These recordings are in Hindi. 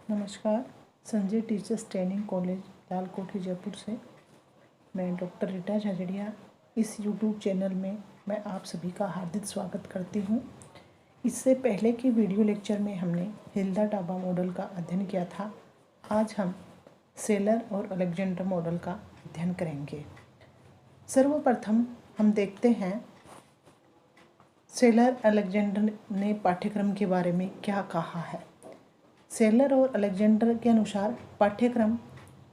नमस्कार। Sanjay teachers training college Lalkothi Jaipur से मैं डॉक्टर रीटा झाझड़िया इस यूट्यूब चैनल में मैं आप सभी का हार्दिक स्वागत करती हूँ। इससे पहले की वीडियो लेक्चर में हमने हिल्डा टाबा मॉडल का अध्ययन किया था। आज हम सेलर और अलेक्जेंडर मॉडल का अध्ययन करेंगे। सर्वप्रथम हम देखते हैं सेलर अलेक्जेंडर ने पाठ्यक्रम के बारे में क्या कहा है। सेलर और अलेक्जेंडर के अनुसार पाठ्यक्रम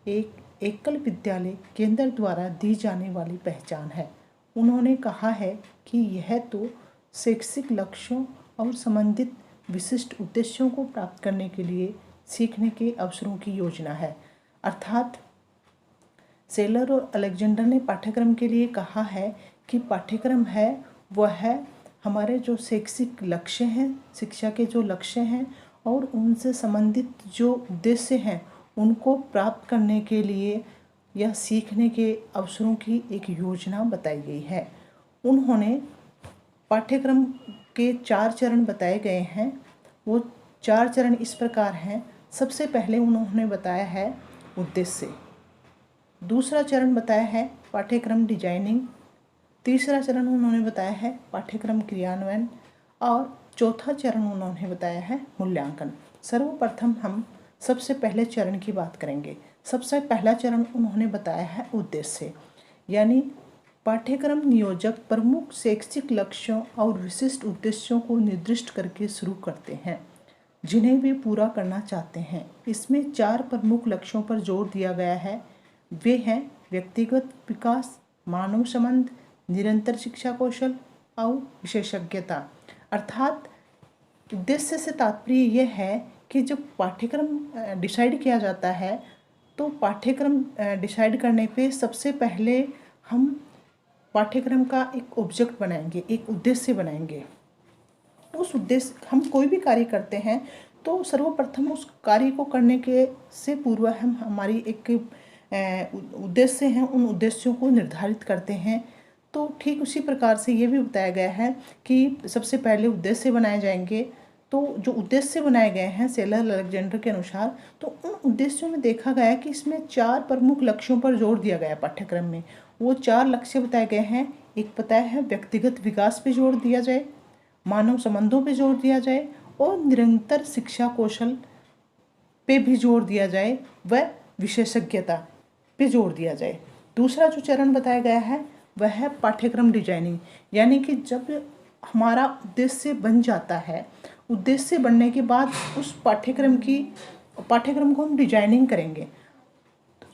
एक एकल विद्यालय केंद्र द्वारा दी जाने वाली पहचान है। उन्होंने कहा है कि यह तो शैक्षिक लक्ष्यों और संबंधित विशिष्ट उद्देश्यों को प्राप्त करने के लिए सीखने के अवसरों की योजना है। अर्थात सेलर और अलेक्जेंडर ने पाठ्यक्रम के लिए कहा है कि पाठ्यक्रम है वह है हमारे जो शैक्षिक लक्ष्य हैं, शिक्षा के जो लक्ष्य हैं और उनसे संबंधित जो उद्देश्य हैं उनको प्राप्त करने के लिए या सीखने के अवसरों की एक योजना बताई गई है। उन्होंने पाठ्यक्रम के 4 चरण बताए गए हैं। वो 4 चरण इस प्रकार हैं। सबसे पहले उन्होंने बताया है उद्देश्य, दूसरा चरण बताया है पाठ्यक्रम डिजाइनिंग, तीसरा चरण उन्होंने बताया है पाठ्यक्रम क्रियान्वयन और चौथा चरण उन्होंने बताया है मूल्यांकन। सर्वप्रथम हम सबसे पहले चरण की बात करेंगे। सबसे पहला चरण उन्होंने बताया है उद्देश्य, यानी पाठ्यक्रम नियोजक प्रमुख शैक्षिक लक्ष्यों और विशिष्ट उद्देश्यों को निर्दिष्ट करके शुरू करते हैं जिन्हें वे पूरा करना चाहते हैं। इसमें 4 प्रमुख लक्ष्यों पर जोर दिया गया है। वे हैं व्यक्तिगत विकास, मानव संबंध, निरंतर शिक्षा कौशल और विशेषज्ञता। अर्थात उद्देश्य से तात्पर्य यह है कि जब पाठ्यक्रम डिसाइड किया जाता है तो पाठ्यक्रम डिसाइड करने पे सबसे पहले हम पाठ्यक्रम का एक ऑब्जेक्ट बनाएंगे, एक उद्देश्य बनाएंगे। उस उद्देश्य, हम कोई भी कार्य करते हैं तो सर्वप्रथम उस कार्य को करने के से पूर्व हम हमारी एक उद्देश्य हैं, उन उद्देश्यों को निर्धारित करते हैं। तो ठीक उसी प्रकार से ये भी बताया गया है कि सबसे पहले उद्देश्य बनाए जाएंगे। तो जो उद्देश्य बनाए गए हैं सेलर अलेक्जेंडर के अनुसार, तो उन उद्देश्यों में देखा गया कि इसमें 4 प्रमुख लक्ष्यों पर जोर दिया गया। पाठ्यक्रम में वो 4 लक्ष्य बताए गए हैं। एक बताया है व्यक्तिगत विकास पे जोर दिया जाए, मानव संबंधों पे जोर दिया जाए और निरंतर शिक्षा कौशल पे भी जोर दिया जाए व विशेषज्ञता पे जोर दिया जाए। दूसरा जो चरण बताया गया है वह है पाठ्यक्रम डिजाइनिंग, यानी कि जब हमारा उद्देश्य बन जाता है, उद्देश्य बनने के बाद उस पाठ्यक्रम को हम डिजाइनिंग करेंगे।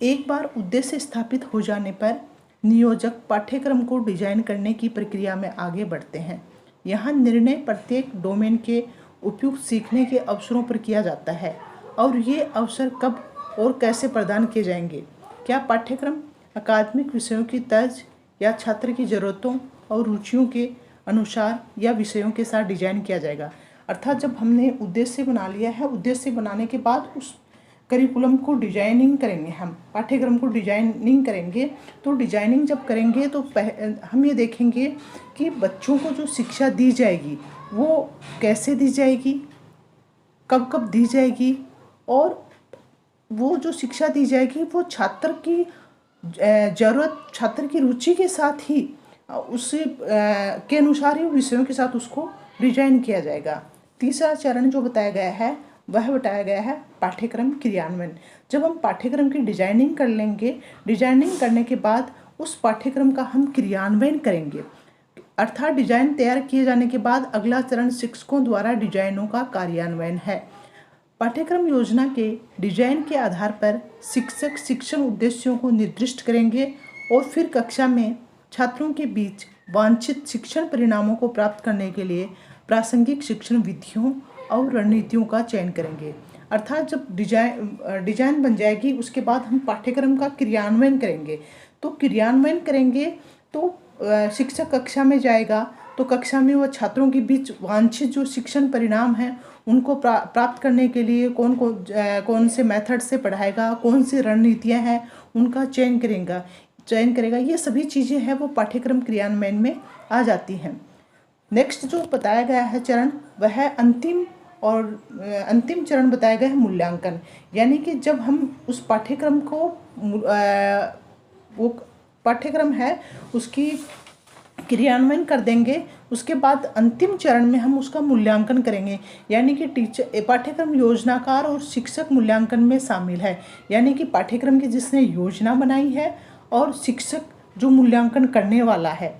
एक बार उद्देश्य स्थापित हो जाने पर नियोजक पाठ्यक्रम को डिजाइन करने की प्रक्रिया में आगे बढ़ते हैं। यहाँ निर्णय प्रत्येक डोमेन के उपयुक्त सीखने के अवसरों पर किया जाता है और ये अवसर कब और कैसे प्रदान किए जाएंगे। क्या पाठ्यक्रम अकादमिक विषयों की तर्ज या छात्र की ज़रूरतों और रुचियों के अनुसार या विषयों के साथ डिजाइन किया जाएगा। अर्थात जब हमने उद्देश्य बना लिया है, उद्देश्य बनाने के बाद उस करिकुलम को डिजाइनिंग करेंगे, हम पाठ्यक्रम को डिजाइनिंग करेंगे। तो डिजाइनिंग जब करेंगे तो हम ये देखेंगे कि बच्चों को जो शिक्षा दी जाएगी वो कैसे दी जाएगी, कब कब दी जाएगी और वो जो शिक्षा दी जाएगी वो छात्र की ज़रूरत, छात्र की रुचि के साथ ही उसे के अनुसार ही विषयों के साथ उसको डिजाइन किया जाएगा। तीसरा चरण जो बताया गया है वह बताया गया है पाठ्यक्रम क्रियान्वयन। जब हम पाठ्यक्रम की डिजाइनिंग कर लेंगे, डिजाइनिंग करने के बाद उस पाठ्यक्रम का हम क्रियान्वयन करेंगे। अर्थात डिजाइन तैयार किए जाने के बाद अगला चरण शिक्षकों द्वारा डिजाइनों का कार्यान्वयन है। पाठ्यक्रम योजना के डिजाइन के आधार पर शिक्षक शिक्षण उद्देश्यों को निर्दिष्ट करेंगे और फिर कक्षा में छात्रों के बीच वांछित शिक्षण परिणामों को प्राप्त करने के लिए प्रासंगिक शिक्षण विधियों और रणनीतियों का चयन करेंगे। अर्थात जब डिजाइन बन जाएगी उसके बाद हम पाठ्यक्रम का क्रियान्वयन करेंगे। तो क्रियान्वयन करेंगे तो शिक्षक कक्षा में जाएगा तो कक्षा में वह छात्रों के बीच वांछित जो शिक्षण परिणाम हैं उनको प्राप्त करने के लिए कौन से मेथड से पढ़ाएगा, कौन सी रणनीतियाँ हैं उनका चयन करेगा। ये सभी चीज़ें हैं वो पाठ्यक्रम क्रियान्वयन में आ जाती हैं। नेक्स्ट जो बताया गया है चरण वह है अंतिम और अंतिम चरण बताया गया है मूल्यांकन। यानी कि जब हम उस पाठ्यक्रम को वो पाठ्यक्रम है उसकी क्रियान्वयन कर देंगे, उसके बाद अंतिम चरण में हम उसका मूल्यांकन करेंगे। यानी कि पाठ्यक्रम योजनाकार और शिक्षक मूल्यांकन में शामिल है। यानी कि पाठ्यक्रम की जिसने योजना बनाई है और शिक्षक जो मूल्यांकन करने वाला है,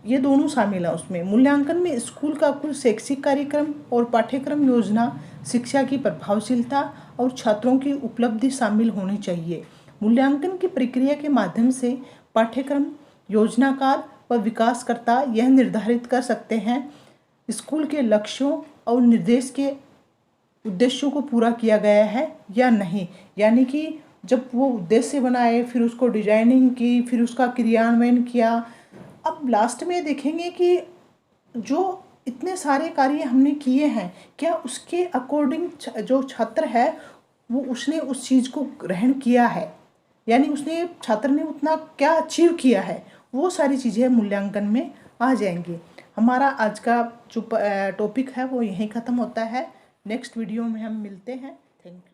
ये दोनों शामिल है उसमें। मूल्यांकन में स्कूल का कुल शैक्षिक कार्यक्रम और पाठ्यक्रम योजना, शिक्षा की प्रभावशीलता और छात्रों की उपलब्धि शामिल होनी चाहिए। मूल्यांकन की प्रक्रिया के माध्यम से पाठ्यक्रम योजनाकार व विकासकर्ता यह निर्धारित कर सकते हैं स्कूल के लक्ष्यों और निर्देश के उद्देश्यों को पूरा किया गया है या नहीं। यानी कि जब वो उद्देश्य बनाए, फिर उसको डिजाइनिंग की, फिर उसका क्रियान्वयन किया, अब लास्ट में देखेंगे कि जो इतने सारे कार्य हमने किए हैं, क्या उसके अकॉर्डिंग जो छात्र है वो उसने उस चीज़ को ग्रहण किया है, यानी उसने छात्र ने उतना क्या अचीव किया है, वो सारी चीज़ें मूल्यांकन में आ जाएंगी। हमारा आज का जो टॉपिक है वो यहीं ख़त्म होता है। नेक्स्ट वीडियो में हम मिलते हैं। Thank you.